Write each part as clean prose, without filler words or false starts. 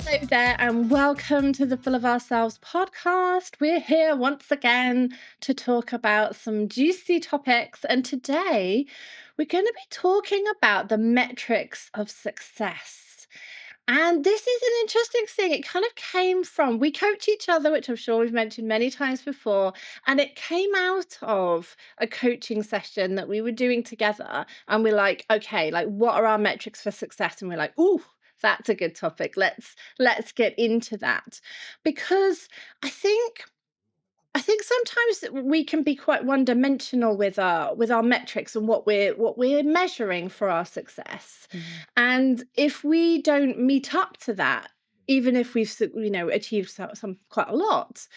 Hello there, and welcome to the Full of Ourselves podcast. We're here once again to talk about some juicy topics, and today we're going to be talking about the metrics of success. And this is an interesting thing. It kind of came from, we coach each other, which I'm sure we've mentioned many times before, and it came out of a coaching session that we were doing together. And we're like, okay, like what are our metrics for success? And we're like, ooh, that's a good topic. Let's get into that. Because I think I think sometimes we can be quite one-dimensional with our metrics and what we're measuring for our success. Mhm. And if we don't meet up to that, even if we've achieved some quite a lot,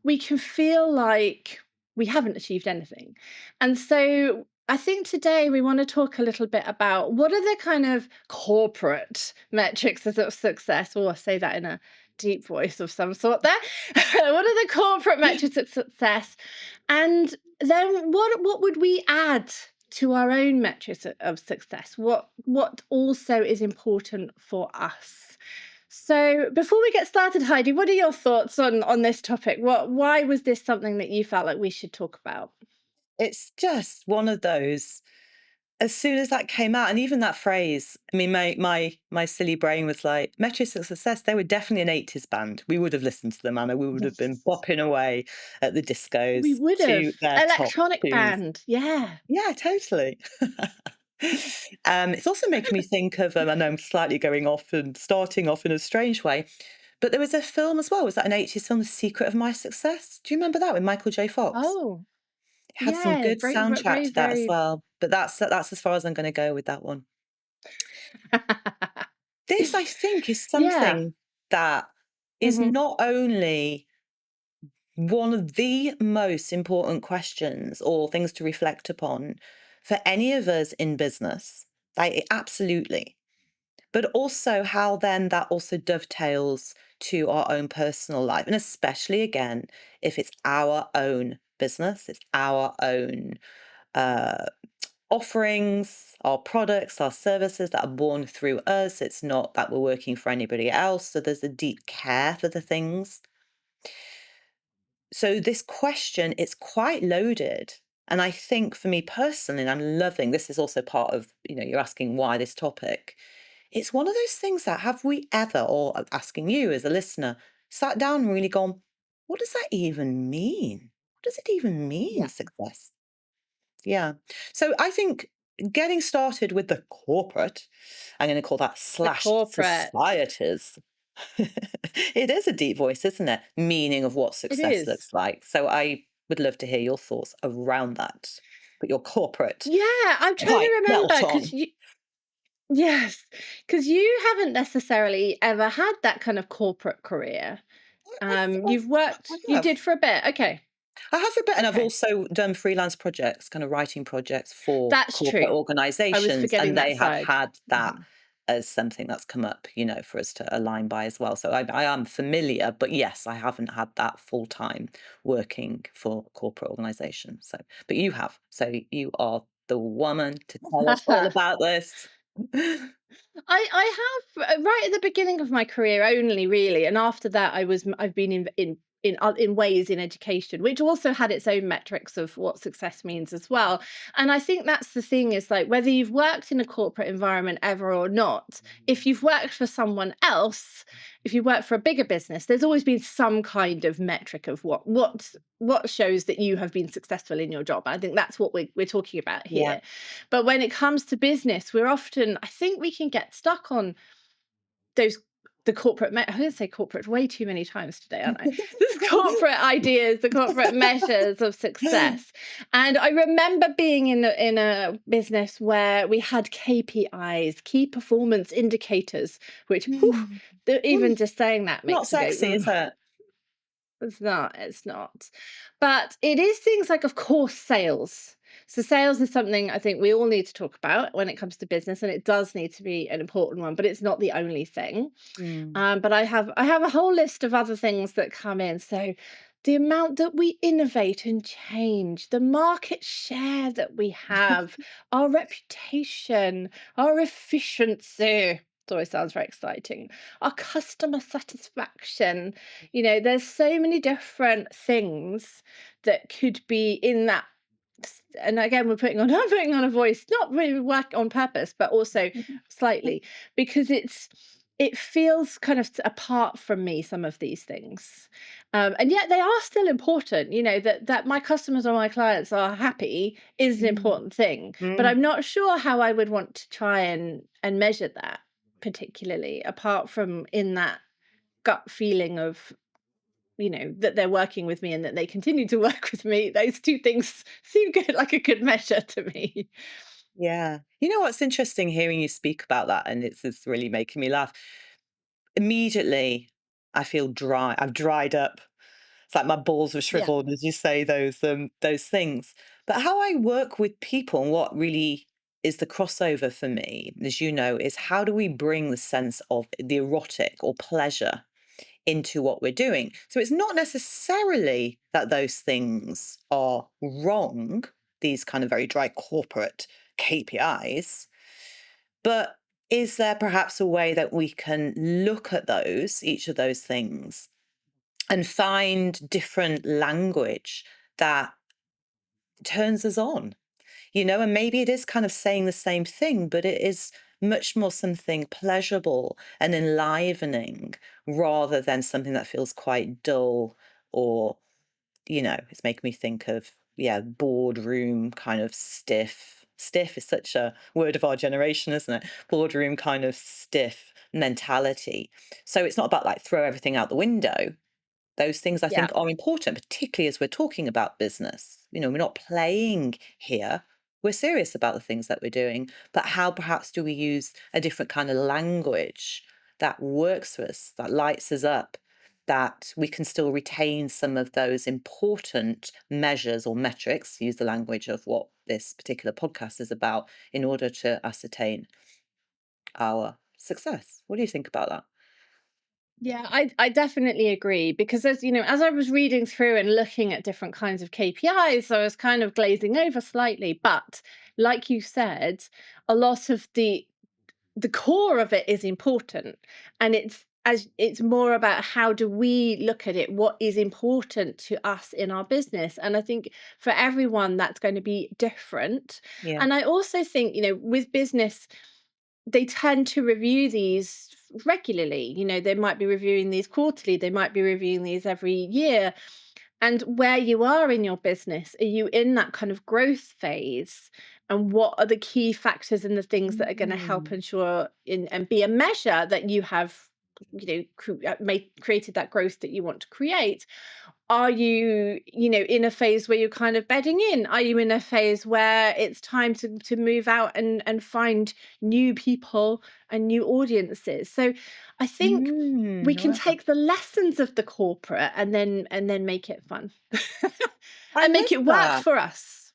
we can feel like we haven't achieved anything. And so I think today we want to talk a little bit about what are the kind of corporate metrics of success, or I say that in a deep voice of some sort there. What are the corporate metrics of success? And then what would we add to our own metrics of success? What also is important for us? So before we get started, Heidi, what are your thoughts on this topic? Why was this something that you felt like we should talk about? It's just one of those. As soon as that came out, and even that phrase, I mean, my silly brain was like, "Metrics of Success." They were definitely an '80s band. We would have listened to them, and we would have been Yes. bopping away at the We discos would have. to their top Electronic tunes. band. Yeah. Yeah, totally. It's also making me think of, I know I'm slightly going off and starting off in a strange way, but there was a film as well. Was that an '80s film, The Secret of My Success? Do you remember that with Michael J. Fox? Oh, It had some yeah. good Very, soundtrack very, to that as very. well, but that's as far as I'm gonna go with that one. This, I think, is Yeah. something that is Mhm. not only one of the most important questions or things to reflect upon for any of us in business, like, absolutely, but also how then that also dovetails to our own personal life, and especially, again, if it's our own business, it's our own, uh offerings, our products, our services that are born through us. It's not that we're working for anybody else. So there's a deep care for the things. So this question, it's quite loaded. And I think for me personally, and I'm loving this is also part of, you're asking why this topic. It's one of those things that have we ever, or I'm asking you as a listener, sat down and really gone, what does that even mean? What does it even mean, Yeah. success? Yeah. So I think getting started with the corporate, I'm going to call that The slash corporate. societies. It is a deep voice, isn't it? Meaning of what It success is. looks like. So I would love to hear your thoughts around that. Put your corporate Yeah, I'm trying white to remember belt because on. you yes, because you haven't necessarily ever had that kind of corporate career. You I have. did for a bit. Okay. I have a bit, and I've Okay. also done freelance projects, kind of writing projects for That's corporate true. I was organizations, forgetting and that they have side. had that Mhm. as something that's come up, for us to align by as well. So I am familiar, but yes, I haven't had that full time working for corporate organizations. So, but you have. So you are the woman to tell us all about this. I have right at the beginning of my career only really, and after that I've been in ways in education, which also had its own metrics of what success means as well. And I think that's the thing is like whether you've worked in a corporate environment ever or not, if you've worked for someone else, if you work for a bigger business, there's always been some kind of metric of what shows that you have been successful in your job. I think that's what we're talking about Yeah. here. But when it comes to business, we're often, I think we can get stuck on those the I'm going to say corporate way too many times today, aren't I? This corporate ideas, the corporate measures of success. And I remember being in a business where we had KPIs, key performance indicators, which whew, Mm. even just saying that Not makes me go, sexy, is "Ugh." it? It's not. But it is things like, of course, sales. So sales is something I think we all need to talk about when it comes to business, and it does need to be an important one, but it's not the only thing. Mm. But I have a whole list of other things that come in. So the amount that we innovate and change, the market share that we have, our reputation, our efficiency. Always sounds very exciting. Our customer satisfaction, there's so many different things that could be in that. And again, we're putting on I'm putting on a voice, not really work on purpose, but also slightly, because it feels kind of apart from me, some of these things, and yet they are still important. That my customers or my clients are happy is an Mm, important thing, but mm. I'm not sure how I would want to try and measure that particularly, apart from in that gut feeling of, that they're working with me and that they continue to work with me. Those two things seem good, like a good measure to me. Yeah. You know what's interesting hearing you speak about that, and it's really making me laugh. Immediately, I feel dry. I've dried up. It's like my balls are Yeah. shriveled as you say those things. But how I work with people and what really is the crossover for me, as you know, is how do we bring the sense of the erotic or pleasure into what we're doing? So it's not necessarily that those things are wrong, these kind of very dry corporate KPIs, but is there perhaps a way that we can look at those, each of those things, and find different language that turns us on, and maybe it is kind of saying the same thing, but it is much more something pleasurable and enlivening rather than something that feels quite dull or, it's making me think of, yeah, boardroom kind of stiff. Stiff is such a word of our generation, isn't it? Boardroom kind of stiff mentality. So it's not about like throw everything out the window. Those things I Yeah. think are important, particularly as we're talking about business. We're not playing here. We're serious about the things that we're doing, but how perhaps do we use a different kind of language that works for us, that lights us up, that we can still retain some of those important measures or metrics, use the language of what this particular podcast is about, in order to ascertain our success. What do you think about that? Yeah, I definitely agree, because as I was reading through and looking at different kinds of KPIs, I was kind of glazing over slightly. But like you said, a lot of the core of it is important, and it's more about how do we look at it, what is important to us in our business. And I think for everyone that's going to be different. Yeah. And I also think, with business, they tend to review these regularly. They might be reviewing these quarterly, they might be reviewing these every year. And where you are in your business, are you in that kind of growth phase? And what are the key factors and the things that are going to help Mm. ensure and be a measure that you have, created that growth that you want to create? Are you, in a phase where you're kind of bedding in? Are you in a phase where it's time to move out and find new people and new audiences? So I think we I can like that. take the lessons of the corporate and then make it fun I and make love it work that. for us.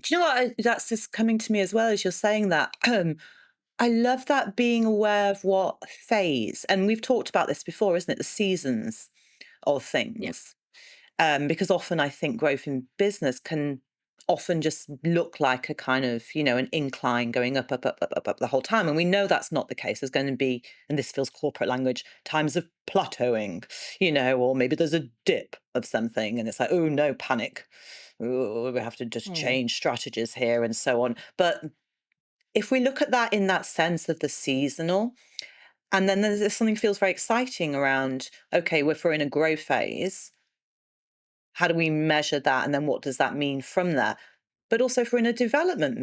Do you know what? That's just coming to me as well as you're saying that. I love that being aware of what phase, and we've talked about this before, isn't it? The seasons of Yeah. things. Because often I think growth in business can often just look like a kind of, an incline going up, up, up, up, up, up the whole time. And we know that's not the case. There's going to be, and this feels corporate language, times of plateauing, or maybe there's a dip of something and it's like, oh no, panic. Ooh, we have to just Mm. change strategies here and so on. But if we look at that in that sense of the seasonal, and then there's something feels very exciting around, okay, if we're in a growth phase, how do we measure that? And then what does that mean from there? But also, if we're in a development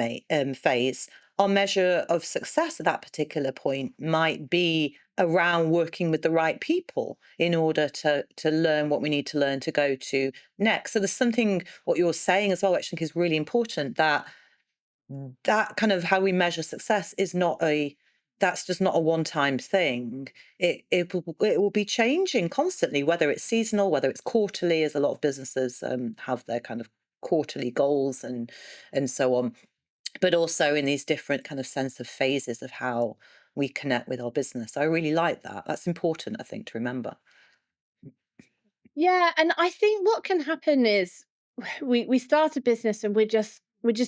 phase, our measure of success at that particular point might be around working with the right people in order to learn what we need to learn to go to next. So there's something what you're saying as well, which I think is really important, that kind of how we measure success is not a that's just not a one-time thing. It will be changing constantly, whether it's seasonal, whether it's quarterly, as a lot of businesses have their kind of quarterly goals and so on, but also in these different kind of sense of phases of how we connect with our business. I really like that. That's important, I think, to remember. Yeah, and I think what can happen is we start a business and we're just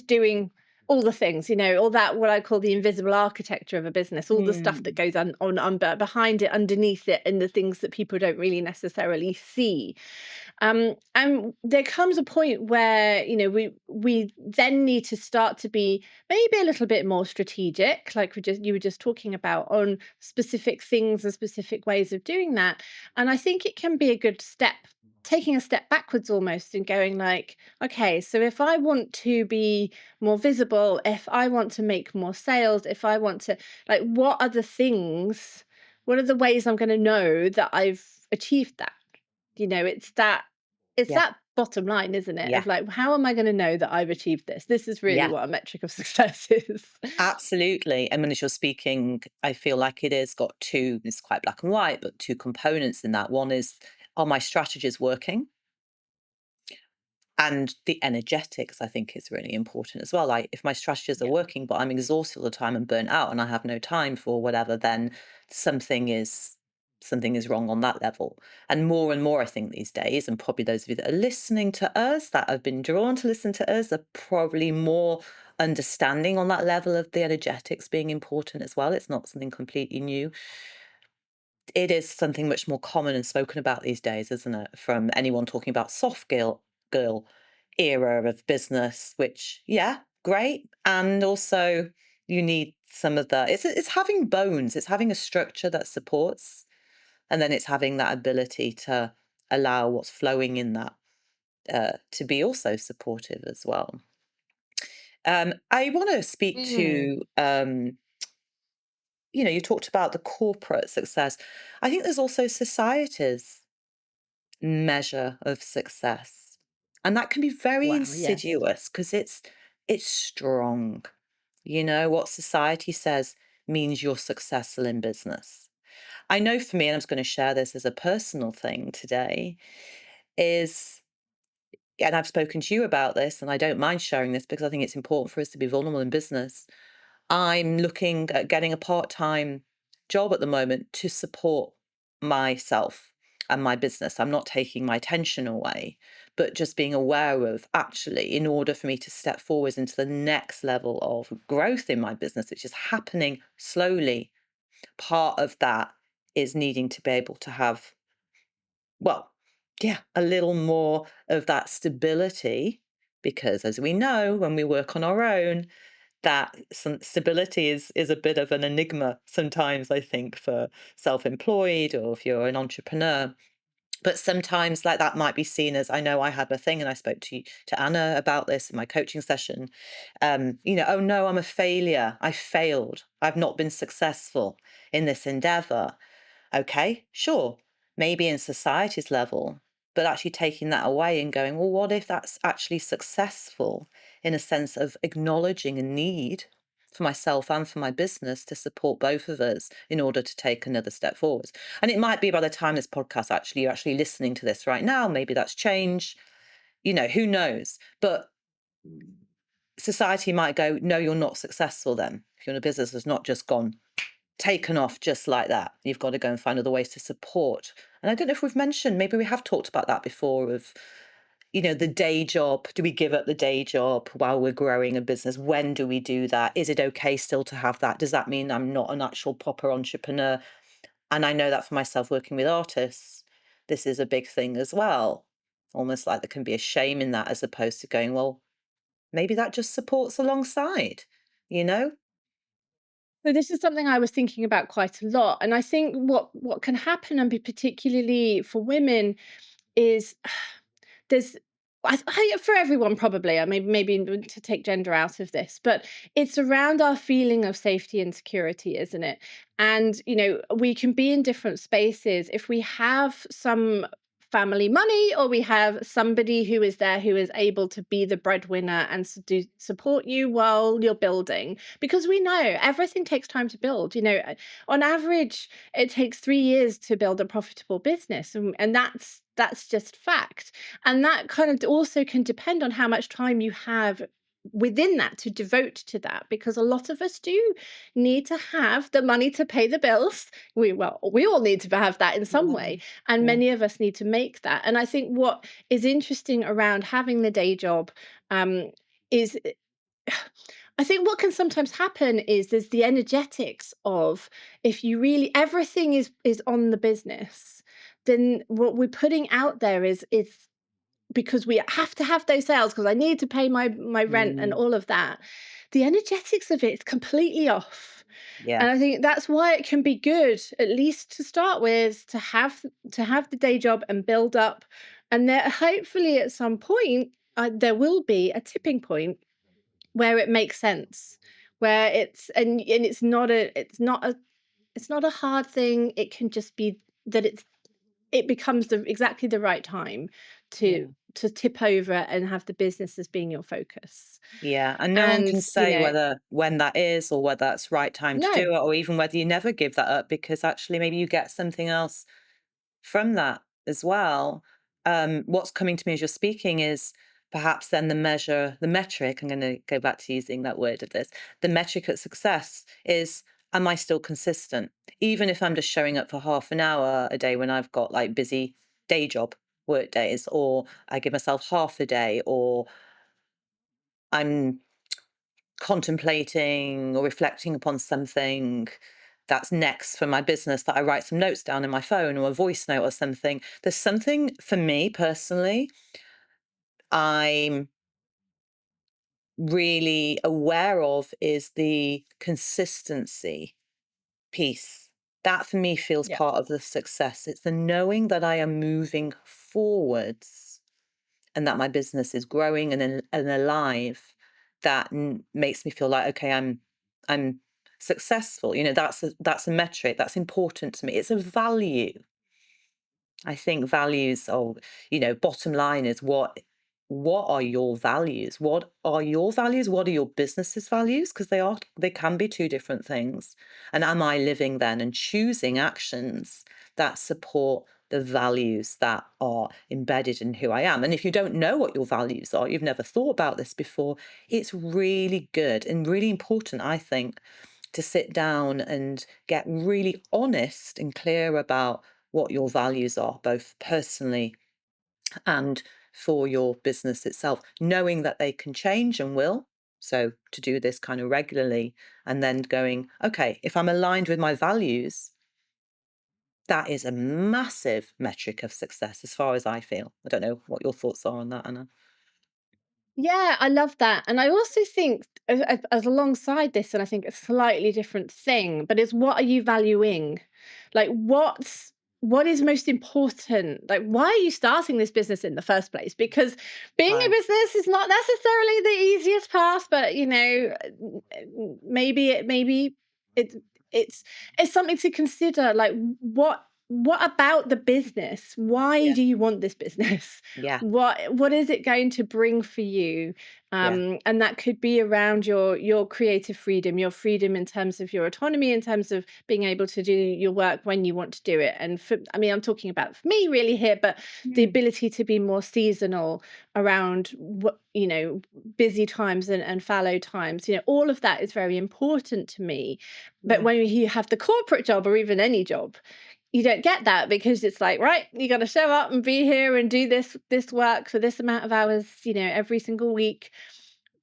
doing all the things, all that what I call the invisible architecture of a business, all the stuff that Mm. goes behind it, underneath it, and the things that people don't really necessarily see. And there comes a point where we then need to start to be maybe a little bit more strategic, like you were just talking about, on specific things and specific ways of doing that. And I think it can be a good step, taking a step backwards almost, and going like, okay, so if I want to be more visible, if I want to make more sales, if I want to, like, what are the things, what are the ways I'm going to know that I've achieved that? It's Yeah, that bottom line, isn't it? yeah, Of like, how am I going to know that I've achieved this? This is really yeah. what a metric of success is. Absolutely. And when as you're speaking, I feel like it has got two, it's quite black and white, but two components in that. One is, are my strategies working? And the energetics, I think, is really important as well. Like if my strategies are Yeah. working, but I'm exhausted all the time and burnt out and I have no time for whatever, then something is something is wrong on that level. And more, I think, these days, and probably those of you that are listening to us, that have been drawn to listen to us, are probably more understanding on that level of the energetics being important as well. It's not something completely new. It is something much more common and spoken about these days, isn't it? From anyone talking about girl era of business, which, yeah, great. And also you need some of the it's having bones, it's having a structure that supports, and then it's having that ability to allow what's flowing in that to be also supportive as well. I want to speak Mm. to you talked about the corporate success. I think there's also society's measure of success. And that can be very Wow. Yes. insidious because it's strong. What society says means you're successful in business. I know for me, and I'm just going to share this as a personal thing today, is and I've spoken to you about this, and I don't mind sharing this because I think it's important for us to be vulnerable in business. I'm looking at getting a part-time job at the moment to support myself and my business. I'm not taking my attention away, but just being aware of actually, in order for me to step forwards into the next level of growth in my business, which is happening slowly, part of that is needing to be able to have, well, yeah, a little more of that stability. Because as we know, when we work on our own, that some stability is a bit of an enigma sometimes, I think, for self-employed or if you're an entrepreneur. But sometimes like that might be seen as, I know I had a thing and I spoke to Anna about this in my coaching session. Oh no, I'm a failure. I failed. I've not been successful in this endeavor. Okay, sure. Maybe in society's level, but actually taking that away and going, well, what if that's actually successful in a sense of acknowledging a need for myself and for my business to support both of us in order to take another step forward? And it might be by the time this podcast actually, you're actually listening to this right now, maybe that's changed, who knows? But society might go, no, you're not successful then. If your business has not just gone taken off just like that. You've got to go and find other ways to support. And I don't know if we've mentioned, maybe we have talked about that before of, the day job. Do we give up the day job while we're growing a business? When do we do that? Is it okay still to have that? Does that mean I'm not an actual proper entrepreneur? And I know that for myself working with artists, this is a big thing as well. Almost like there can be a shame in that as opposed to going, well, maybe that just supports alongside, you know? So this is something I was thinking about quite a lot, and I think what can happen, and be particularly for women, is there's for everyone probably, I mean, maybe to take gender out of this, but it's around our feeling of safety and security, isn't it? And we can be in different spaces if we have some family money, or we have somebody who is there who is able to be the breadwinner and support you while you're building, because we know everything takes time to build. On average it takes 3 years to build a profitable business, and that's just fact. And that kind of also can depend on how much time you have within that to devote to that, because a lot of us do need to have the money to pay the bills. We all need to have that in some Yeah. way, and Yeah. many of us need to make that. And I think what is interesting around having the day job, is I think what can sometimes happen is there's the energetics of, if you really everything is on the business, then what we're putting out there is because we have to have those sales because I need to pay my rent and Mm, all of that. The energetics of it is completely off. yeah, And I think that's why it can be good, at least to start with, to have the day job and build up. And there hopefully at some point there will be a tipping point where it makes sense, where and it's not a hard thing. It can just be that it becomes exactly the right time yeah, to tip over and have the business as being your focus. yeah. And no one And, can say whether when that is or whether that's right time to no. do it, or even whether you never give that up because actually maybe you get something else from that as well. What's coming to me as you're speaking is perhaps then the metric, I'm going to go back to using that word of this, the metric at success is, am I still consistent? Even if I'm just showing up for half an hour a day when I've got like busy day job work days, or I give myself half a day, or I'm contemplating or reflecting upon something that's next for my business, that I write some notes down in my phone or a voice note or something. There's something for me personally, I'm really aware of is the consistency piece. That for me feels Yeah. part of the success. It's the knowing that I am moving forwards and that my business is growing and alive, that makes me feel like, okay, I'm successful. That's a metric that's important to me. It's a value. I think values are, bottom line is what are your values? What are your values? What are your business's values? Because they can be two different things. And am I living then and choosing actions that support the values that are embedded in who I am? And if you don't know what your values are, you've never thought about this before, it's really good and really important, I think, to sit down and get really honest and clear about what your values are, both personally and for your business itself, knowing that they can change and will. So, to do this kind of regularly and then going, okay, if I'm aligned with my values, that is a massive metric of success as far as I feel. I don't know what your thoughts are on that, Anna. Yeah, I love that. And I also think, as alongside this, and I think a slightly different thing, but it's, what are you valuing? Like, what is most important? Like, why are you starting this business in the first place? Because being a Right. business is not necessarily the easiest path, but maybe it's it's it's something to consider. Like, what about the business? Why Yeah. do you want this business? Yeah. What is it going to bring for you? Yeah. And that could be around your creative freedom, your freedom in terms of your autonomy, in terms of being able to do your work when you want to do it. And I mean, I'm talking about for me really here, but the Mm. ability to be more seasonal around what, busy times and fallow times, all of that is very important to me. But Yeah. when you have the corporate job, or even any job, you don't get that, because it's like, right, you got to show up and be here and do this work for this amount of hours, every single week.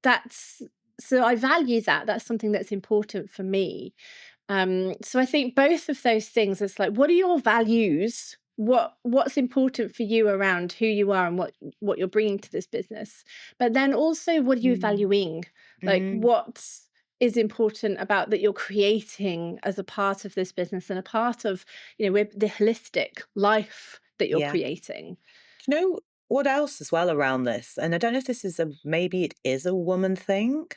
That's So I value that. That's something that's important for me. So I think both of those things, it's like, what are your values? What's important for you around who you are and what you're bringing to this business? But then also, what are you Mm. valuing? Like, Mm. what is important about that you're creating as a part of this business and a part of, with the holistic life that you're Yeah. creating? Do you know what else as well around this? And I don't know if this is maybe it is a woman thing.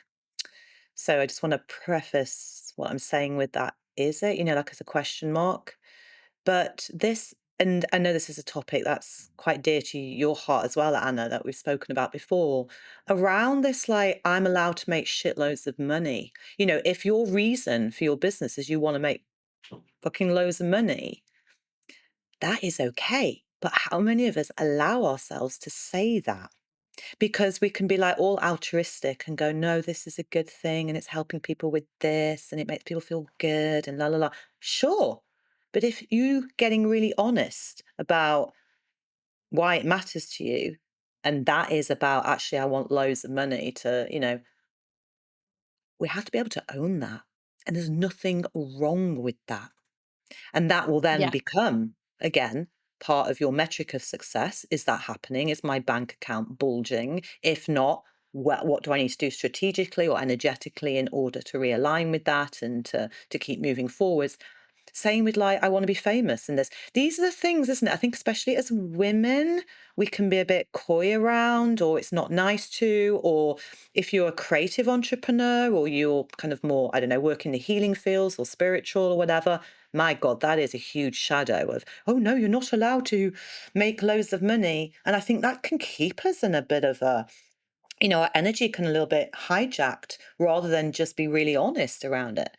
So I just want to preface what I'm saying with that. Is it, like as a question mark? But this, and I know this is a topic that's quite dear to your heart as well, Anna, that we've spoken about before. Around this, like, I'm allowed to make shitloads of money. If your reason for your business is you want to make fucking loads of money, that is okay. But how many of us allow ourselves to say that? Because we can be like all altruistic and go, no, this is a good thing and it's helping people with this and it makes people feel good and la la la. Sure. But if you getting really honest about why it matters to you, and that is about actually, I want loads of money to, we have to be able to own that. And there's nothing wrong with that. And that will then Yeah. become, again, part of your metric of success. Is that happening? Is my bank account bulging? If not, what do I need to do strategically or energetically in order to realign with that and to keep moving forwards? Same with like, I want to be famous and this. These are the things, isn't it? I think especially as women, we can be a bit coy around, or it's not nice to, or if you're a creative entrepreneur or you're kind of more, I don't know, work in the healing fields or spiritual or whatever. My God, that is a huge shadow of, oh no, you're not allowed to make loads of money. And I think that can keep us in a bit of a, our energy can a little bit hijacked rather than just be really honest around it.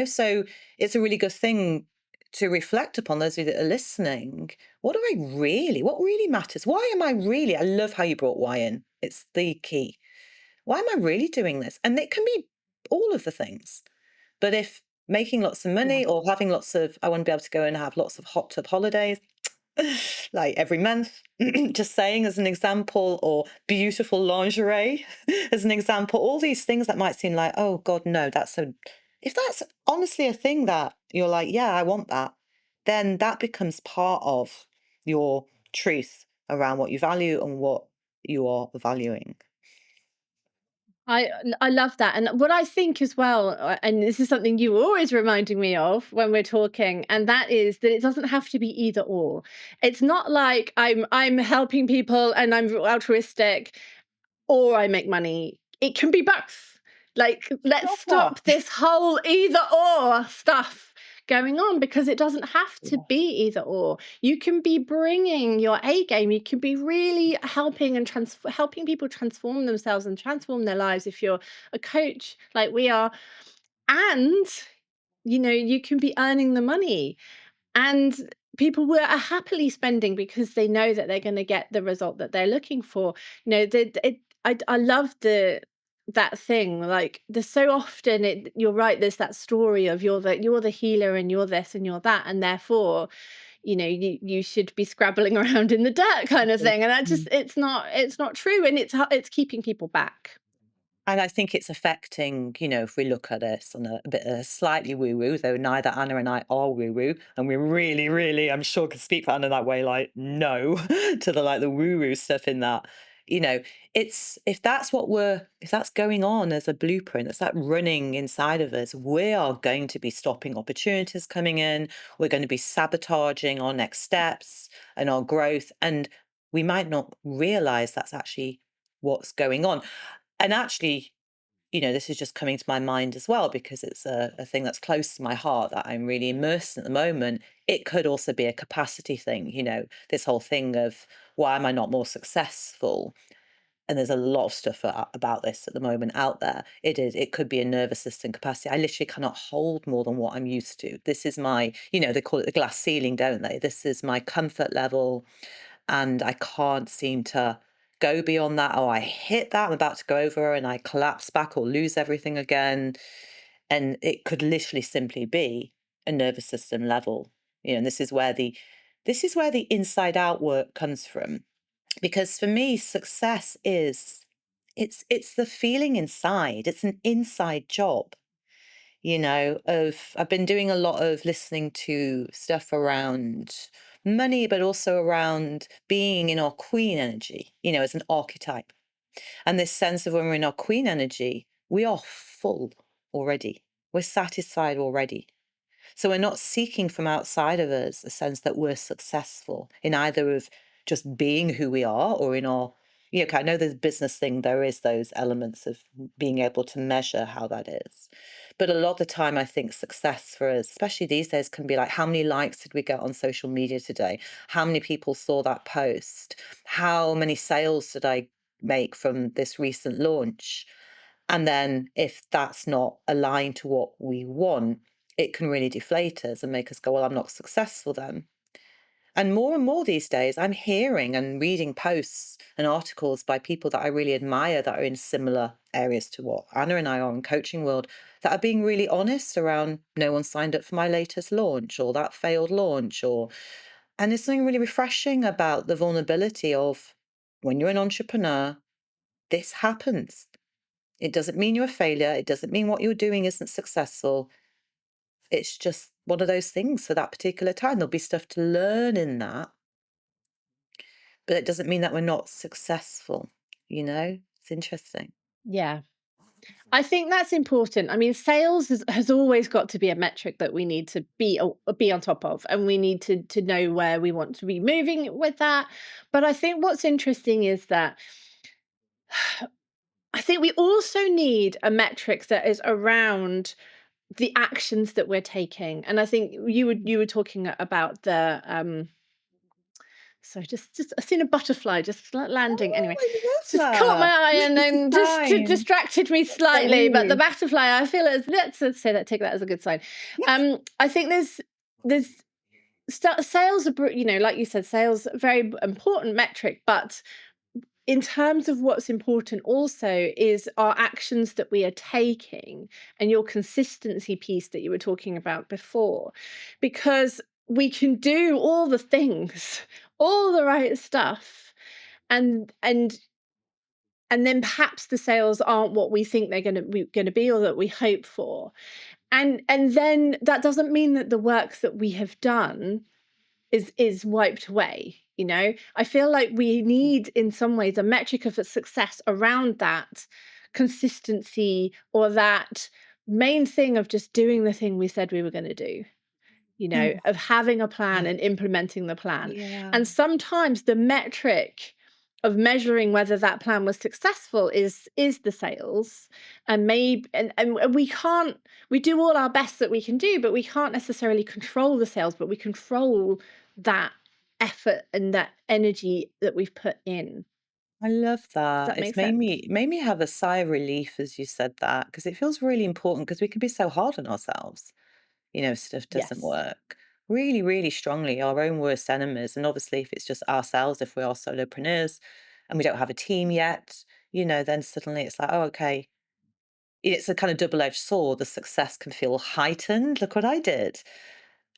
So it's a really good thing to reflect upon those of you that are listening. What really matters? Why am I really, I love how you brought why in. It's the key. Why am I really doing this? And it can be all of the things. But if making lots of Yeah. money or having I want to be able to go and have lots of hot tub holidays, like every month, just saying as an example, or beautiful lingerie as an example, all these things that might seem like, oh God, no, if that's honestly a thing that you're like, yeah, I want that, then that becomes part of your truth around what you value and what you are valuing. I love that, and what I think as well, and this is something you were always reminding me of when we're talking, and that is that it doesn't have to be either or. It's not like I'm helping people and I'm altruistic, or I make money. It can be both. Like, let's Yeah. stop this whole either or stuff going on, because it doesn't have to Yeah. be either or. You can be bringing your A game. You can be really helping and helping people transform themselves and transform their lives if you're a coach like we are, and you can be earning the money, and people are happily spending because they know that they're going to get the result that they're looking for. I love that thing, like, there's so often, you're right, there's that story of you're the healer and you're this and you're that, and therefore you should be scrabbling around in the dirt, kind of thing, and that just, it's not true, and it's keeping people back. And I think it's affecting, if we look at this on a bit slightly woo woo, though neither Anna and I are woo woo, and we really, really, I'm sure, can speak for Anna that way, like, no, to the woo woo stuff in that. You know, it's if that's going on as a blueprint, that's that running inside of us, we are going to be stopping opportunities coming in. We're going to be sabotaging our next steps and our growth. And we might not realize that's actually what's going on. And actually, this is just coming to my mind as well because it's a thing that's close to my heart that I'm really immersed in at the moment. It could also be a capacity thing, this whole thing of why am I not more successful? And there's a lot of stuff about this at the moment out there. It could be a nervous system capacity. I literally cannot hold more than what I'm used to. This is my, they call it the glass ceiling, don't they? This is my comfort level and I can't seem to go beyond that. Oh, I hit that, I'm about to go over and I collapse back or lose everything again. And it could literally simply be a nervous system level. And this is where the inside out work comes from. Because for me, success is it's the feeling inside. It's an inside job of I've been doing a lot of listening to stuff around money, but also around being in our queen energy, as an archetype. And this sense of when we're in our queen energy, we are full already. We're satisfied already. So we're not seeking from outside of us a sense that we're successful in either of just being who we are or in our, 'kay, I know there's business thing, there is those elements of being able to measure how that is. But a lot of the time, I think success for us, especially these days, can be like, how many likes did we get on social media today? How many people saw that post? How many sales did I make from this recent launch? And then if that's not aligned to what we want, it can really deflate us and make us go, well, I'm not successful then. And more these days, I'm hearing and reading posts and articles by people that I really admire that are in similar areas to what Anna and I are in coaching world that are being really honest around no one signed up for my latest launch or that failed launch and there's something really refreshing about the vulnerability of when you're an entrepreneur, this happens. It doesn't mean you're a failure. It doesn't mean what you're doing isn't successful. It's just one of those things for that particular time. There'll be stuff to learn in that, but it doesn't mean that we're not successful, you know? It's interesting. Yeah. I think that's important. I mean, sales has always got to be a metric that we need to be on top of, and we need to know where we want to be moving with that. But I think what's interesting is that I think we also need a metric that is around the actions that we're taking. And I think you were talking about the so just I seen a butterfly just landing. Oh, Anyway, I just caught my love eye and that. It's a then just sign. distracted me Let's go slightly. But the move. butterfly, I feel as let's say that take that as a good sign. Yes. I think there's sales are like you said, sales very important metric, but in terms of what's important also is our actions that we are taking and your consistency piece that you were talking about before, because we can do all the things, all the right stuff, and then perhaps the sales aren't what we think they're going to be or that we hope for, and then that doesn't mean that the work that we have done is wiped away. I feel like we need in some ways a metric of a success around that consistency, or that main thing of just doing the thing we said we were going to do, Mm, of having a plan yeah. and implementing the plan. Yeah. And sometimes the metric of measuring whether that plan was successful is the sales. And maybe and we do all our best that we can do, but we can't necessarily control the sales, but we control that effort and that energy that we've put in. I love Does that. that It's make sense? made me have a sigh of relief as you said that, because it feels really important because we can be so hard on ourselves, if stuff doesn't Yes. work. Really, really strongly, our own worst enemies. And obviously, if it's just ourselves, if we are solopreneurs and we don't have a team yet, then suddenly it's like, oh, okay. It's a kind of double-edged sword. The success can feel heightened. Look what I did.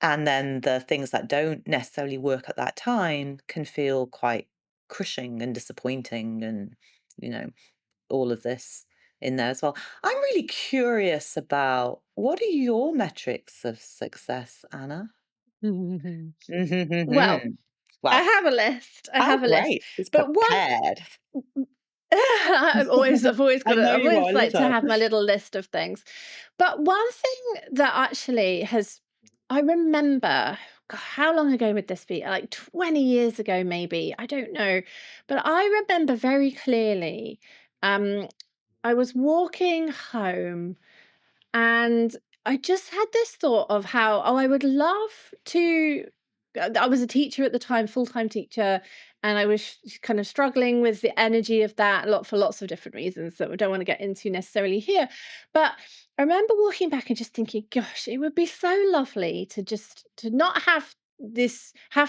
And then the things that don't necessarily work at that time can feel quite crushing and disappointing and, you know, all of this in there as well. I'm really curious about what are your metrics of success, Anna? Well, I Well, have a list. I oh, have a list. great. It's But one prepared. I've always I got know I've you are. I always love like to that. have my little list of things. But one thing that actually I remember, God, how long ago would this be? Like 20 years ago, maybe. I don't know. But I remember very clearly, um, I was walking home and I just had this thought of how, I would love to. I was a teacher at the time, full-time teacher, and I was kind of struggling with the energy of that for lots of different reasons that we don't want to get into necessarily here. But I remember walking back and just thinking, gosh, it would be so lovely to not have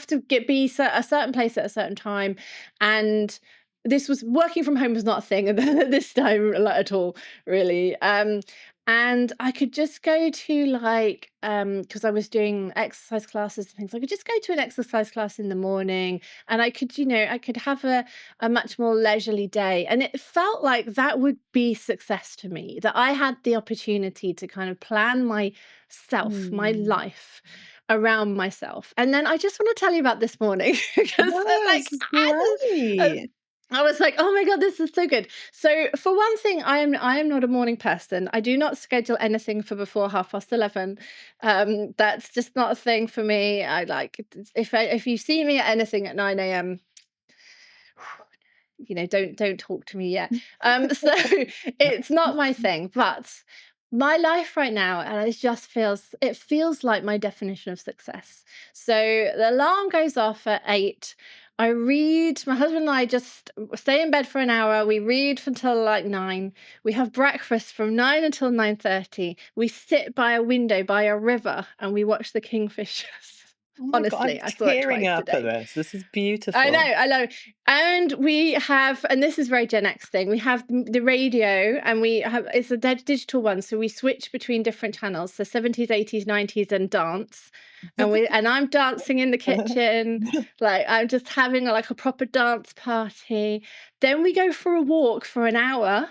to a certain place at a certain time. And this was working from home was not a thing at this time, like, at all, really. And I could just go to, like, because I was doing exercise classes and things, I could just go to an exercise class in the morning, and I could have a much more leisurely day. And it felt like that would be success to me, that I had the opportunity to kind of plan my Mm. life around myself. And then I just want to tell you about this morning because No, this is great. I was like, "Oh my god, this is so good." So, for one thing, I am not a morning person. I do not schedule anything for before 11:30. That's just not a thing for me. I like if you see me at anything at 9 a.m., don't talk to me yet. So it's not my thing, but my life right now, and it feels like my definition of success. So the alarm goes off at 8. I read. My husband and I just stay in bed for an hour. We read until like 9. We have breakfast from 9 until 9:30. We sit by a window by a river and we watch the kingfishers. Oh my God, I'm Honestly, I saw it tearing twice up at today. this. This is I know, beautiful. I know. And we have, and this is very Gen X thing. We have the radio, and we have it's a digital one, so we switch between different channels, so 70s, 80s, 90s, and dance. And I'm dancing in the kitchen, like I'm just having like a proper dance party. Then we go for a walk for an hour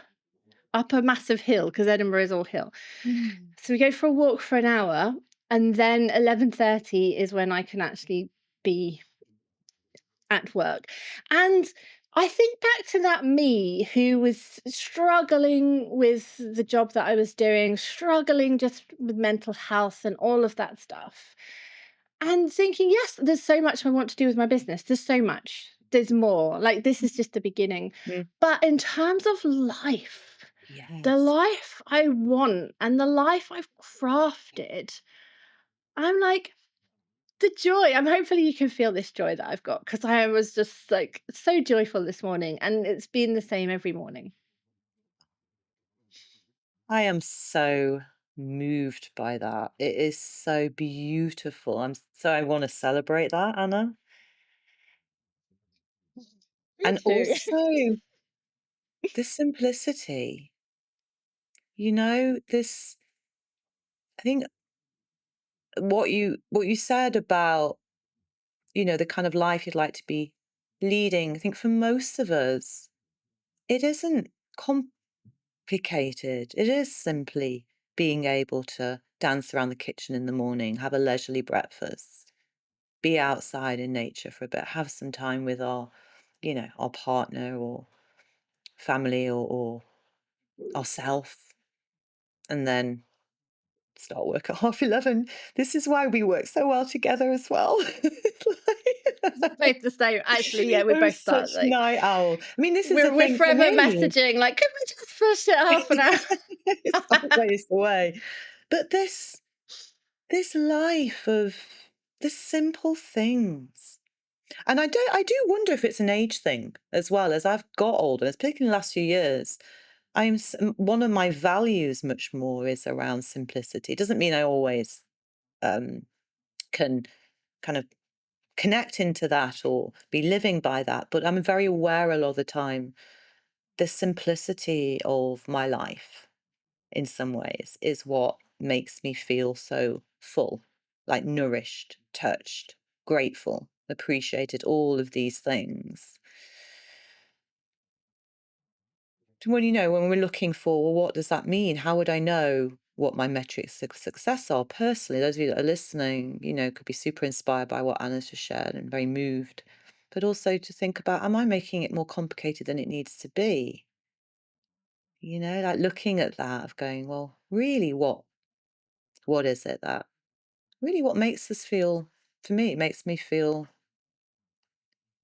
up a massive hill because Edinburgh is all hill. Mm. So we go for a walk for an hour, and then 11:30 is when I can actually be at work. And I think back to that me who was struggling with the job that I was doing, struggling just with mental health and all of that stuff. And thinking, yes, there's so much I want to do with my business. There's so much. There's more. Like, this is just the beginning. Mm. But in terms of life, the Yes. life I want and the life I've crafted, I'm like, the joy. I'm hopefully you can feel this joy that I've got because I was just like so joyful this morning and it's been the same every morning. I am so moved by that. It is so beautiful. I want to celebrate that, Anna. Me And too. also the simplicity. This I think what you said about, the kind of life you'd like to be leading. I think for most of us, it isn't complicated. It is simply being able to dance around the kitchen in the morning, have a leisurely breakfast, be outside in nature for a bit, have some time with our partner or family or ourself, and then start work at 11:30. This is why we work so well together as well. Both the same. Actually, yeah, we I'm both such start like night owl. I mean, this is the we're thing for forever me. messaging like, could we just push it half an hour? It's always the way. But this life of the simple things. And I do wonder if it's an age thing as well. As I've got older, it's particularly in the last few years, one of my values much more is around simplicity. It doesn't mean I always um, can kind of connect into that or be living by that, but I'm very aware a lot of the time the simplicity of my life in some ways is what makes me feel so full, like nourished, touched, grateful, appreciated, all of these things. When we're looking for, well, what does that mean? How would I know what my metrics of success are personally? Those of you that are listening, could be super inspired by what Anna's just shared and very moved. But also to think about, am I making it more complicated than it needs to be? Like looking at that of going, well, really, what is it that really what makes us feel, for me, it makes me feel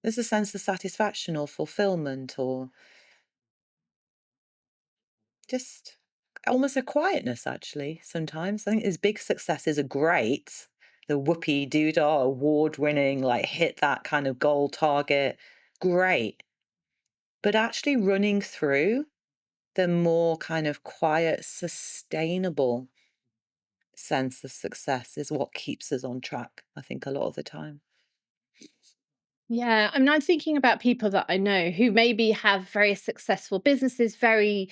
there's a sense of satisfaction or fulfillment or just almost a quietness, actually, sometimes. I think these big successes are great. The whoopee doodah award winning, like hit that kind of goal target. Great. But actually running through the more kind of quiet, sustainable sense of success is what keeps us on track, I think, a lot of the time. Yeah, I mean, I'm thinking about people that I know who maybe have very successful businesses, very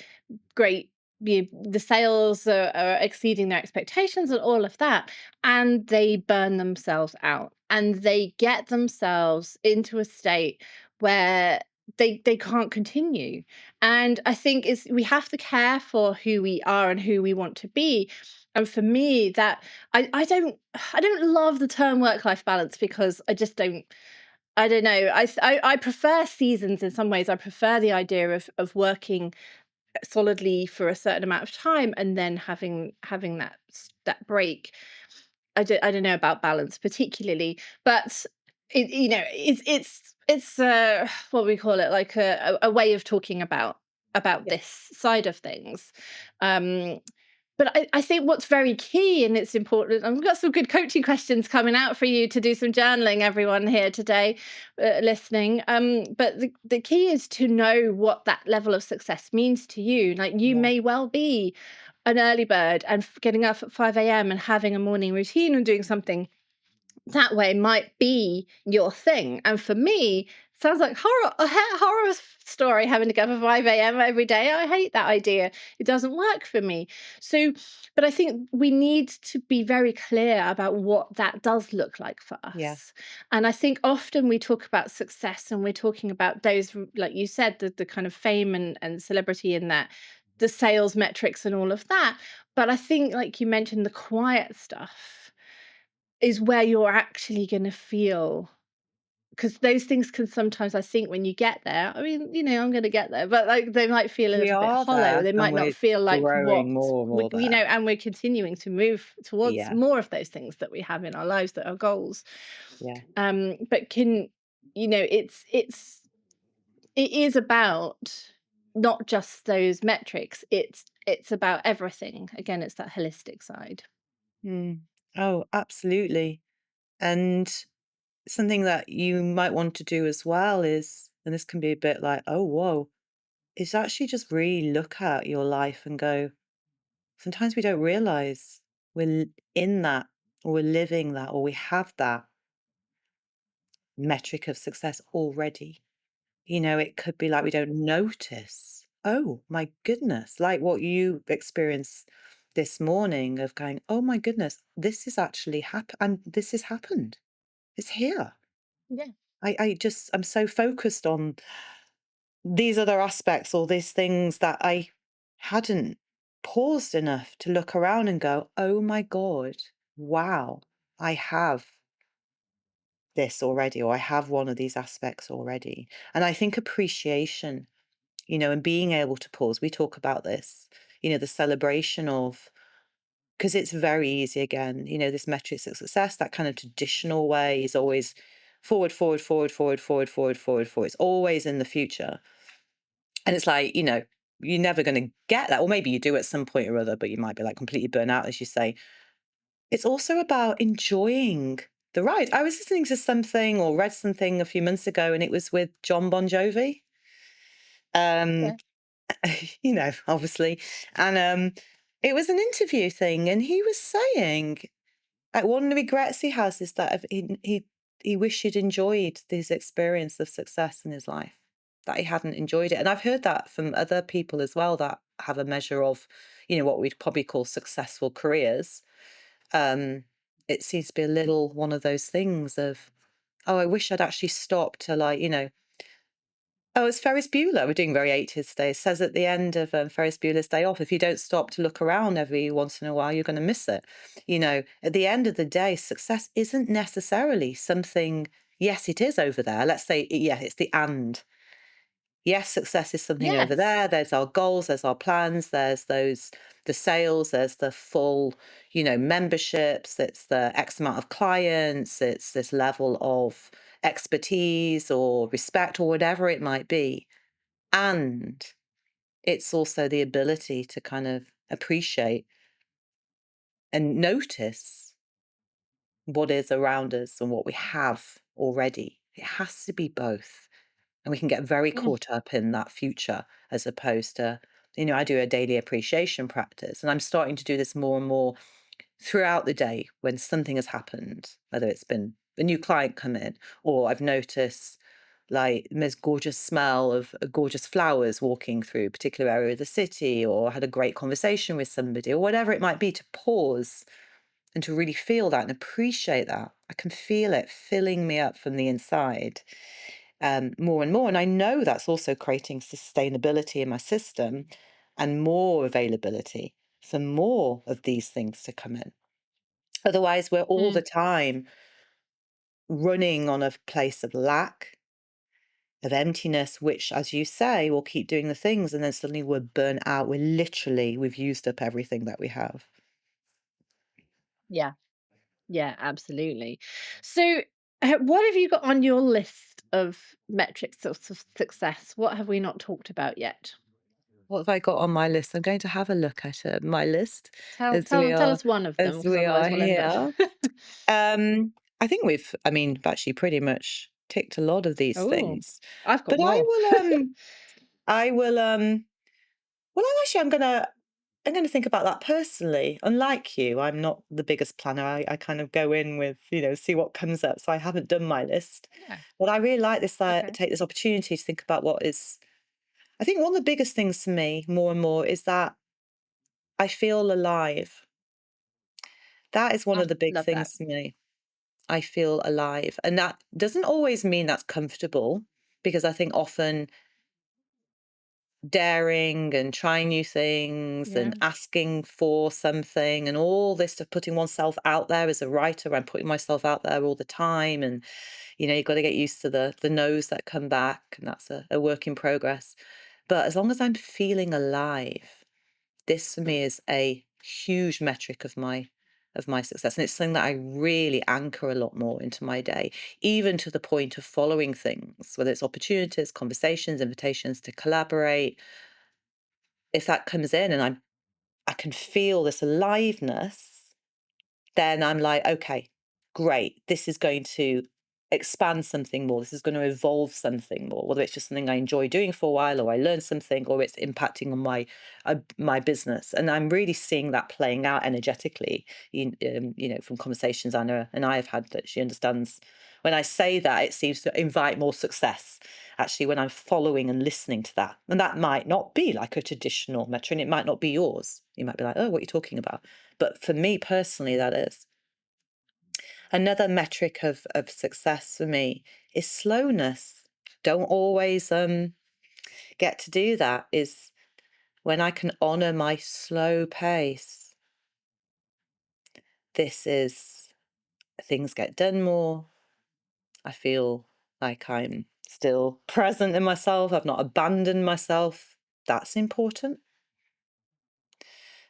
great. The sales are exceeding their expectations and all of that, and they burn themselves out, and they get themselves into a state where they can't continue. And I think is we have to care for who we are and who we want to be. And for me, that I don't love the term work life balance because I don't know. I prefer seasons in some ways. I prefer the idea of working solidly for a certain amount of time and then having that break. I don't know about balance particularly, but it's what we call it, like a way of talking about Yeah. this side of things. Um, but I think what's very key and it's important, and we've got some good coaching questions coming out for you to do some journaling, everyone here today listening. But the key is to know what that level of success means to you. Like you Yeah. may well be an early bird and getting up at 5 a.m. and having a morning routine and doing something that way might be your thing. And for me, sounds like horror story having to get up at 5 a.m. every day. I hate that idea. It doesn't work for me. So, but I think we need to be very clear about what that does look like for Yeah. us. And I think often we talk about success and we're talking about those, like you said, the kind of fame and celebrity in that. the sales metrics and all of that. But I think, like you mentioned, the quiet stuff is where you're actually going to feel, because those things can sometimes, I think, when you get there, I mean, I'm going to get there, but like they might feel a We little bit are hollow. there They and might not we're feel like what growing more and we, more there. and we're continuing to move towards Yeah, more of those things that we have in our lives that are goals. yeah. But it is about not just those metrics. It's about everything. Again, it's that holistic side. Mm. Oh, absolutely. And something that you might want to do as well is, and this can be a bit like, oh, whoa, is actually just really look at your life and go, sometimes we don't realize in that, or we're living that, or we have that metric of success already. It could be like we don't notice. Oh my goodness, like what you experienced this morning of going, oh my goodness, this is actually and this has happened. It's here. Yeah. I'm so focused on these other aspects or these things that I hadn't paused enough to look around and go, oh my God, wow, I have this already, or I have one of these aspects already. And I think appreciation, and being able to pause, we talk about this, the celebration of, because it's very easy again, this metrics of success, that kind of traditional way is always forward, forward, forward, forward, forward, forward, forward, forward. It's always in the future. And it's like, you're never going to get that. Or maybe you do at some point or other, but you might be like completely burnt out, as you say. It's also about enjoying the ride. I was listening to something or read something a few months ago, and it was with John Bon Jovi. Um, Okay. obviously. And it was an interview thing, and he was saying, like, one of the regrets he has is that he wished he'd enjoyed this experience of success in his life, that he hadn't enjoyed it. And I've heard that from other people as well that have a measure of, what we'd probably call successful careers. Um, it seems to be a little one of those things of, oh, I wish I'd actually stopped to oh, it's Ferris Bueller. We're doing very 80s today. It says at the end of Ferris Bueller's Day Off, if you don't stop to look around every once in a while, you're going to miss it. At the end of the day, success isn't necessarily something, yes, it is over there. Let's say, yeah, it's the and. Yes, success is something over Yes. there. There's our goals, there's our plans, the sales, there's the full, memberships, it's the X amount of clients, it's this level of expertise or respect or whatever it might be. And it's also the ability to kind of appreciate and notice what is around us and what we have already. It has to be both. And we can get very Mm, caught up in that future as opposed to, I do a daily appreciation practice, and I'm starting to do this more and more throughout the day when something has happened, whether it's been a new client come in, or I've noticed like the most gorgeous smell of gorgeous flowers walking through a particular area of the city, or had a great conversation with somebody, or whatever it might be, to pause and to really feel that and appreciate that. I can feel it filling me up from the inside more and more. And I know that's also creating sustainability in my system and more availability for more of these things to come in. Otherwise, we're all the mm. time running on a place of lack, of emptiness, which, as you say, will keep doing the things. And then suddenly we're burnt out. We've used up everything that we have. Yeah. Yeah, absolutely. So, what have you got on your list of metrics of success? What have we not talked about yet? What have I got on my list? I'm going to have a look at my list Tell as tell tell us one of them, as because we otherwise are we'll end up. here. I think we've actually pretty much ticked a lot of these Oh, things. I've got But more. I will, well, I'm gonna think about that personally. Unlike you, I'm not the biggest planner. I kind of go in with, see what comes up. So I haven't done my list. Yeah. But I really like this, Okay. take this opportunity to think about I think one of the biggest things for me more and more is that I feel alive. That is one I of the big love that. things for me. I feel alive. And that doesn't always mean that's comfortable, because I think often daring and trying new things and Yeah. asking for something and all this stuff, putting oneself out there as a writer. I'm putting myself out there all the time. And, you've got to get used to the no's that come back. And that's a work in progress. But as long as I'm feeling alive, this for me is a huge metric of my success. And it's something that I really anchor a lot more into my day, even to the point of following things, whether it's opportunities, conversations, invitations to collaborate. If that comes in and I can feel this aliveness, then I'm like, okay, great. This is going to expand something more. This is going to evolve something more, whether it's just something I enjoy doing for a while, or I learn something, or it's impacting on my business. And I'm really seeing that playing out energetically, from conversations Anna and I have had, that she understands. When I say that, it seems to invite more success. Actually, when I'm following and listening to that, and that might not be like a traditional metric, and it might not be yours. You might be like, oh, what are you talking about? But for me personally, that is. Another metric of success for me is slowness. Don't always get to do that, is when I can honor my slow pace. This is, things get done more. I feel like I'm still present in myself. I've not abandoned myself. That's important.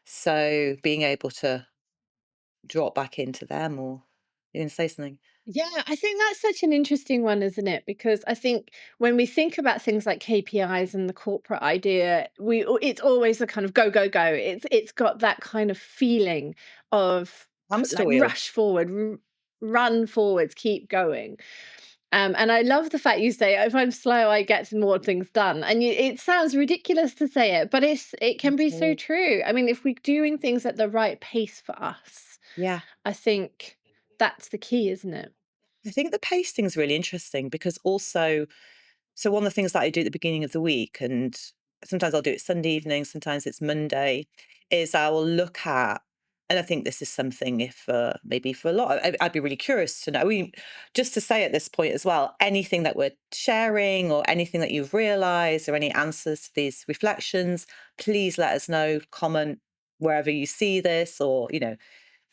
So being able to drop back into them, or you can say something. Yeah, I think that's such an interesting one, isn't it? Because I think when we think about things like KPIs and the corporate idea, it's always a kind of go go go. It's got that kind of feeling of Hamster like wheel. rush forward, run forwards, keep going. And I love the fact you say, if I'm slow, I get more things done. And it sounds ridiculous to say it, but it can be so Mhm. true. I mean, if we're doing things at the right pace for us, Yeah. I think that's the key, isn't it? I think the pasting is really interesting because also, so one of the things that I do at the beginning of the week, and sometimes I'll do it Sunday evening, sometimes it's Monday, is I will look at, and I think this is something, if maybe for a lot, I'd be really curious to know. Just to say at this point as well, anything that we're sharing or anything that you've realized or any answers to these reflections, please let us know, comment wherever you see this, or,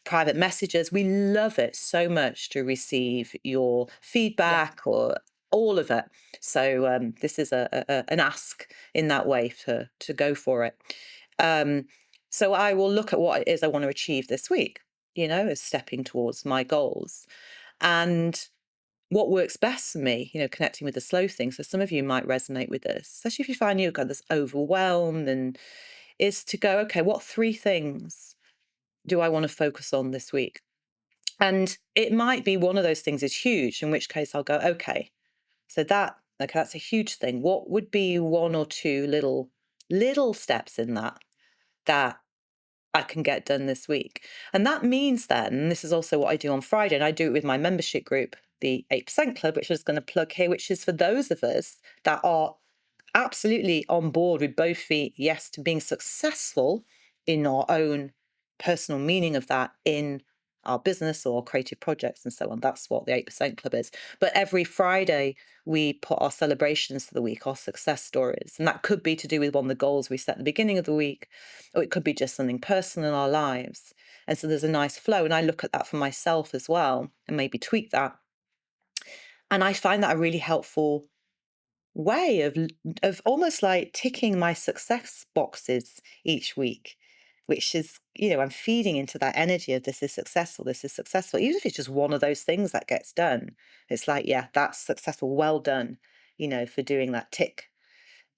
private messages. We love it so much to receive your Yeah. feedback or all of it. So this is an ask in that way to go for it. Um, so I will look at what it is I want to achieve this week, as stepping towards my goals. And what works best for me, connecting with the slow thing. So some of you might resonate with this, especially if you find you've got this overwhelmed, and is to go, okay, what three things do I want to focus on this week? And it might be one of those things is huge, in which case I'll go, okay, so that's a huge thing. What would be one or two little steps in that I can get done this week? And that means then, and this is also what I do on Friday, and I do it with my membership group, the 8% Club, which I was going to plug here, which is for those of us that are absolutely on board with both feet, yes, to being successful in our own personal meaning of that in our business or creative projects and so on. That's what the 8% Club is. But every Friday, we put our celebrations for the week, our success stories. And that could be to do with one of the goals we set at the beginning of the week, or it could be just something personal in our lives. And so there's a nice flow. And I look at that for myself as well and maybe tweak that. And I find that a really helpful way of almost like ticking my success boxes each week, which is, I'm feeding into that energy of this is successful, this is successful. Even if it's just one of those things that gets done, it's like, yeah, that's successful, well done, for doing that tick.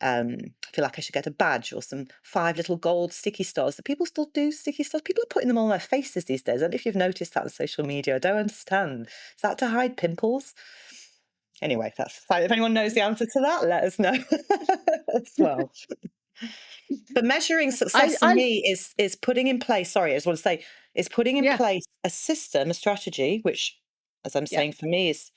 I feel like I should get a badge or some 5 little gold sticky stars. Do people still do sticky stars? People are putting them on their faces these days. I don't know if you've noticed that on social media. I don't understand. Is that to hide pimples? Anyway, that's fine. If anyone knows the answer to that, let us know as well. But measuring success for I me is putting in place, sorry, I just want to say, is putting in Yeah, place a system, a strategy, which, as I'm yeah. saying, for me is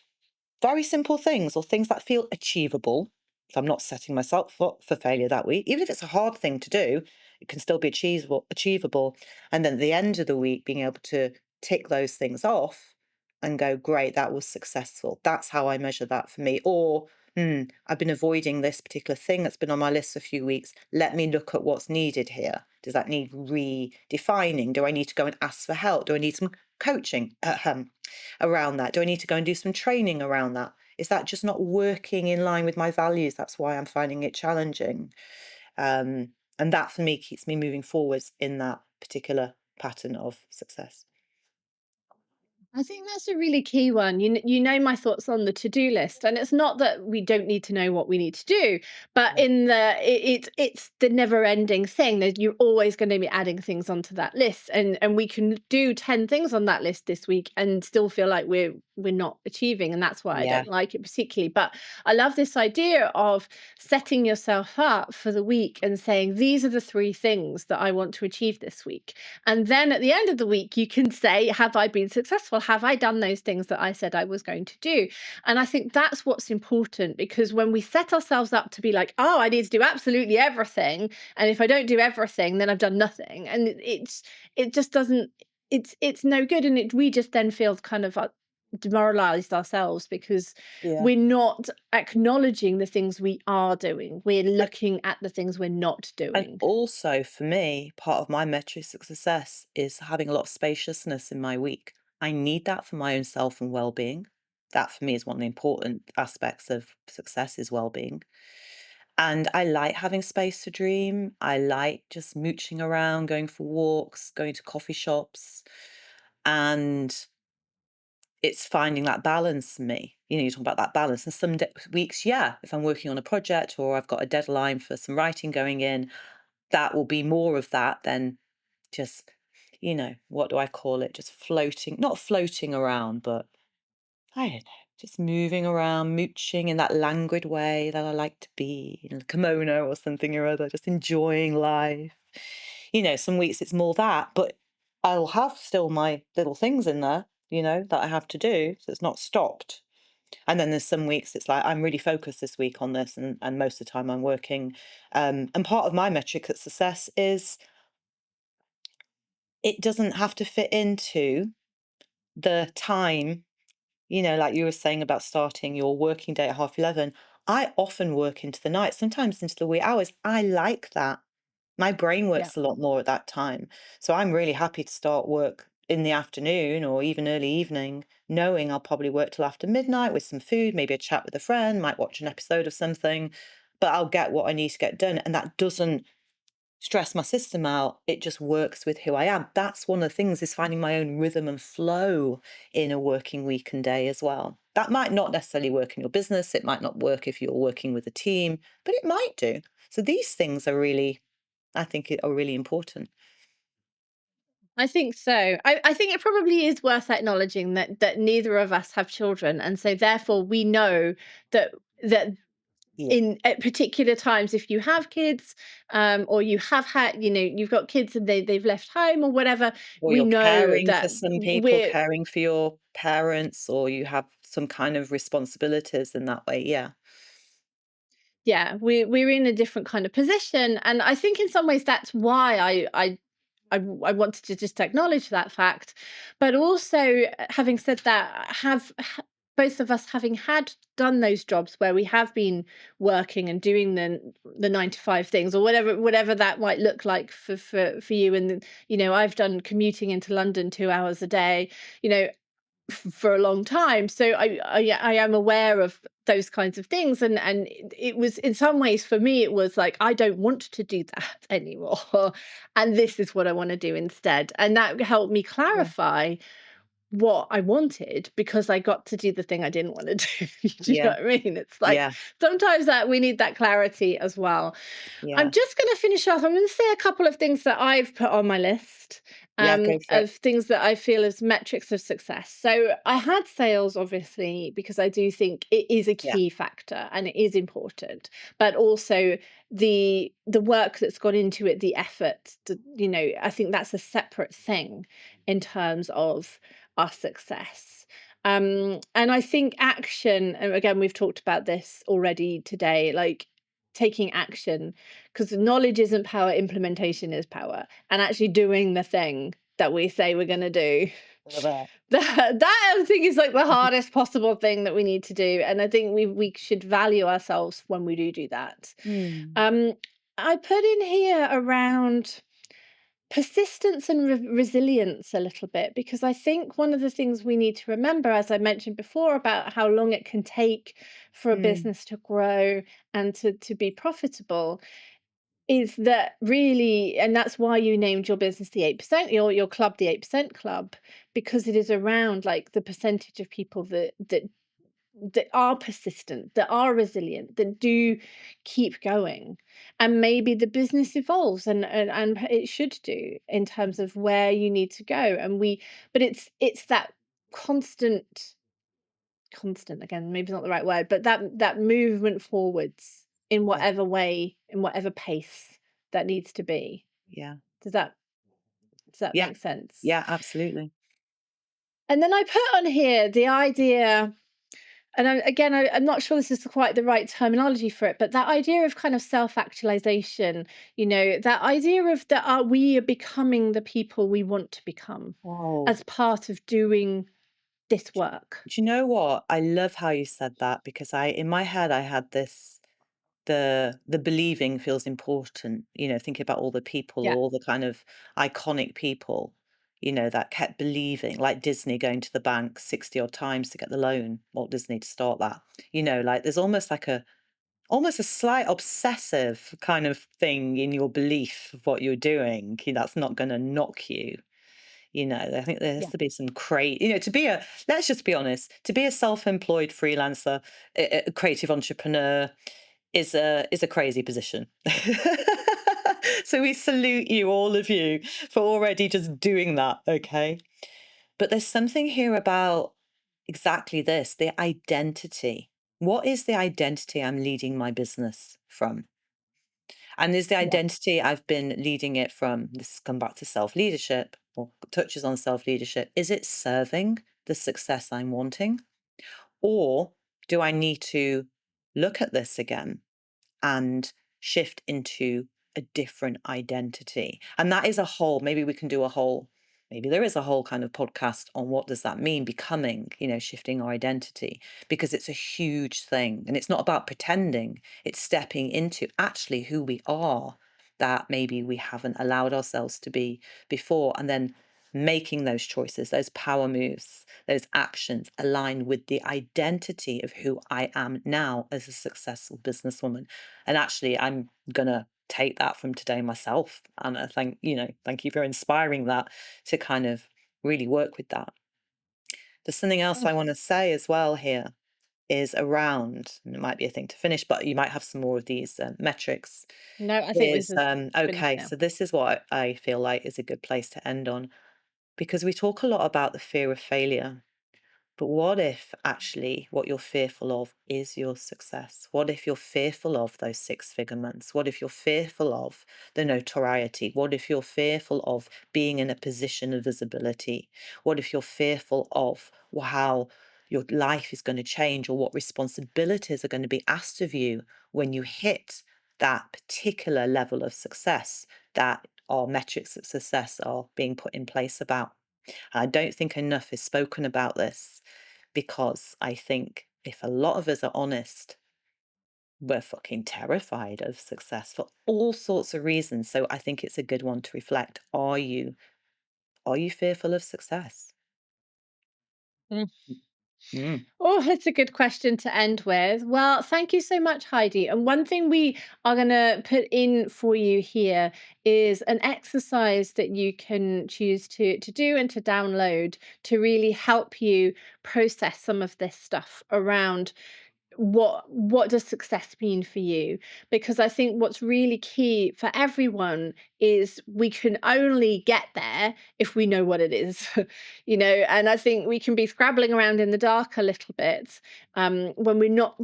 very simple things or things that feel achievable. So I'm not setting myself up for failure that week. Even if it's a hard thing to do, it can still be achievable. And then at the end of the week, being able to tick those things off and go, great, that was successful. That's how I measure that for me. Or I've been avoiding this particular thing that's been on my list for a few weeks. Let me look at what's needed here. Does that need redefining? Do I need to go and ask for help? Do I need some coaching around that? Do I need to go and do some training around that? Is that just not working in line with my values? That's why I'm finding it challenging. And that for me keeps me moving forwards in that particular pattern of success. I think that's a really key one. You know my thoughts on the to-do list, and it's not that we don't need to know what we need to do, but Yeah. it's the never-ending thing that you're always going to be adding things onto that list, and we can do 10 things on that list this week and still feel like we're not achieving, and that's why I Yeah. don't like it particularly. But I love this idea of setting yourself up for the week and saying these are the 3 things that I want to achieve this week. And then at the end of the week, you can say, have I been successful? Have I done those things that I said I was going to do? And I think that's what's important, because when we set ourselves up to be like, oh, I need to do absolutely everything. And if I don't do everything, then I've done nothing. And it just doesn't, it's no good. And we just then feel kind of demoralized ourselves because Yeah. we're not acknowledging the things we are doing. We're looking at the things we're not And doing. also for me, part of my metrics of success is having a lot of spaciousness in my week. I need that for my own self and well-being. That for me is one of the important aspects of success is well-being. And I like having space to dream. I like just mooching around, going for walks, going to coffee shops. And it's finding that balance for me. You talk about that balance. And some weeks, yeah, if I'm working on a project or I've got a deadline for some writing going in, that will be more of that than just, what do I call it? Just floating, not floating around, but I don't know, just moving around, mooching in that languid way that I like to be in a kimono or something or other, just enjoying life. Some weeks it's more that, but I'll have still my little things in there, that I have to do. So it's not stopped. And then there's some weeks it's like I'm really focused this week on this, and most of the time I'm working. And part of my metric at success is it doesn't have to fit into the time, like you were saying about starting your working day at 11:30. I often work into the night, sometimes into the wee hours. I like that. My brain Yeah. works a lot more at that time. So I'm really happy to start work in the afternoon or even early evening, knowing I'll probably work till after midnight with some food, maybe a chat with a friend, might watch an episode of something, but I'll get what I need to get done. And that doesn't stress my system out. It just works with who I am. That's one of the things, is finding my own rhythm and flow in a working week and day as well. That might not necessarily work in your business. It might not work if you're working with a team, but it might do. So these things are really, I think, are really important. I think so. I think it probably is worth acknowledging that neither of us have children, and so therefore we know that Yeah. in at particular times, if you have kids, or you have had, you've got kids and they've left home or whatever, Or we you're know caring for that some people, we're caring for your parents, or you have some kind of responsibilities in that way. Yeah. yeah, we're in a different kind of position, and I think in some ways that's why I wanted to just acknowledge that fact, but also, having said that, both of us having had done those jobs where we have been working and doing the 9 to 5 things, or whatever that might look like for you, and I've done commuting into London 2 hours a day, you know, for a long time. So I am aware of those kinds of things, and it was, in some ways, for me it was like, I don't want to do that anymore, and this is what I want to do instead, and that helped me Yeah. clarify what I wanted, because I got to do the thing I didn't want to do. Do you know Yeah. what I mean? It's like Yeah. sometimes that we need that clarity as well. I'm Yeah. just going to finish off. I'm going to say a couple of things that I've put on my list, Yeah. Go for it. of things that I feel as metrics of success. So I had sales, obviously, because I do think it is a Yeah. key factor and it is important, but also the work that's gone into it, the effort. I think that's a separate thing in terms of our success. And I think action, and again, we've talked about this already today, like taking action, because knowledge isn't power, implementation is power, and actually doing the thing that we say we're going to do. Love it. That I think is like the hardest possible thing that we need to do, and I think we should value ourselves when we do that. Mm, Um, I put in here around persistence and resilience a little bit, because I think one of the things we need to remember, as I mentioned before, about how long it can take for a mm, business to grow and to be profitable, is that really, and that's why you named your business the 8%, your club the 8% club, because it is around like the percentage of people that are persistent, that are resilient, that do keep going. And maybe the business evolves, and it should do, in terms of where you need to go. But it's that constant, constant again, maybe not the right word, but that movement forwards in yeah, whatever way, in whatever pace that needs to be. yeah, Does that does that yeah, make sense? yeah, absolutely. And then I put on here the idea, and I'm not sure this is quite the right terminology for it, but that idea of kind of self-actualization, that idea of that we are becoming the people we want to become Oh, as part of doing this work. do you know what? I love how you said that because in my head, I had this, the believing feels important, thinking about all the people, Yeah. all the kind of iconic people, that kept believing, like Disney going to the bank 60 odd times to get the loan, Walt Disney to start that. Like there's almost a slight obsessive kind of thing in your belief of what you're doing, that's not gonna knock you. I think there has Yeah. to be some to be let's just be honest, to be a self-employed freelancer, a creative entrepreneur is a crazy position. So we salute you, all of you, for already just doing that, okay? But there's something here about exactly this, the identity. What is the identity I'm leading my business from? And is the Yeah. identity I've been leading it from, this has come back to self-leadership or touches on self-leadership, is it serving the success I'm wanting? Or do I need to look at this again and shift into a different identity? And that is a whole, maybe we can do a whole, maybe there is a whole kind of podcast on what does that mean, becoming, shifting our identity, because it's a huge thing. And it's not about pretending, it's stepping into actually who we are that maybe we haven't allowed ourselves to be before. And then making those choices, those power moves, those actions align with the identity of who I am now as a successful businesswoman. And actually, I'm gonna take that from today myself. And I thank you for inspiring that to kind of really work with that. There's something else Oh, I want to say as well here is around, and it might be a thing to finish, but you might have some more of these metrics. no, I think this Is is finished okay, now. so this is what I feel like is a good place to end on because we talk a lot about the fear of failure. But what if actually what you're fearful of is your success? What if you're fearful of those six-figure months? What if you're fearful of the notoriety? What if you're fearful of being in a position of visibility? What if you're fearful of how your life is going to change or what responsibilities are going to be asked of you when you hit that particular level of success that our metrics of success are being put in place about? I don't think enough is spoken about this because I think if a lot of us are honest, we're fucking terrified of success for all sorts of reasons. So I think it's a good one to reflect. Are you fearful of success? Mm. Oh, that's a good question to end with. Well, thank you so much, Heidi. And one thing we are going to put in for you here is an exercise that you can choose to do and to download to really help you process some of this stuff around what does success mean for you, because I think what's really key for everyone is we can only get there if we know what it is. And I think we can be scrabbling around in the dark a little bit, when we're not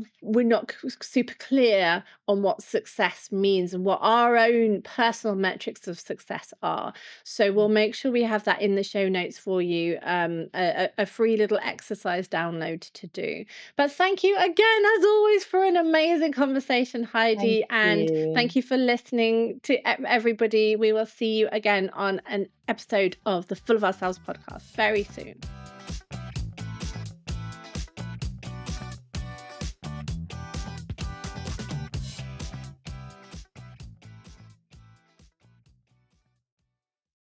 super clear on what success means and what our own personal metrics of success are. So we'll make sure we have that in the show notes for you, a free little exercise download to do. But thank you again as always, for an amazing conversation, Thank Heidi. And you. thank you for listening to everybody. We will see you again on an episode of the Full of Ourselves podcast very soon.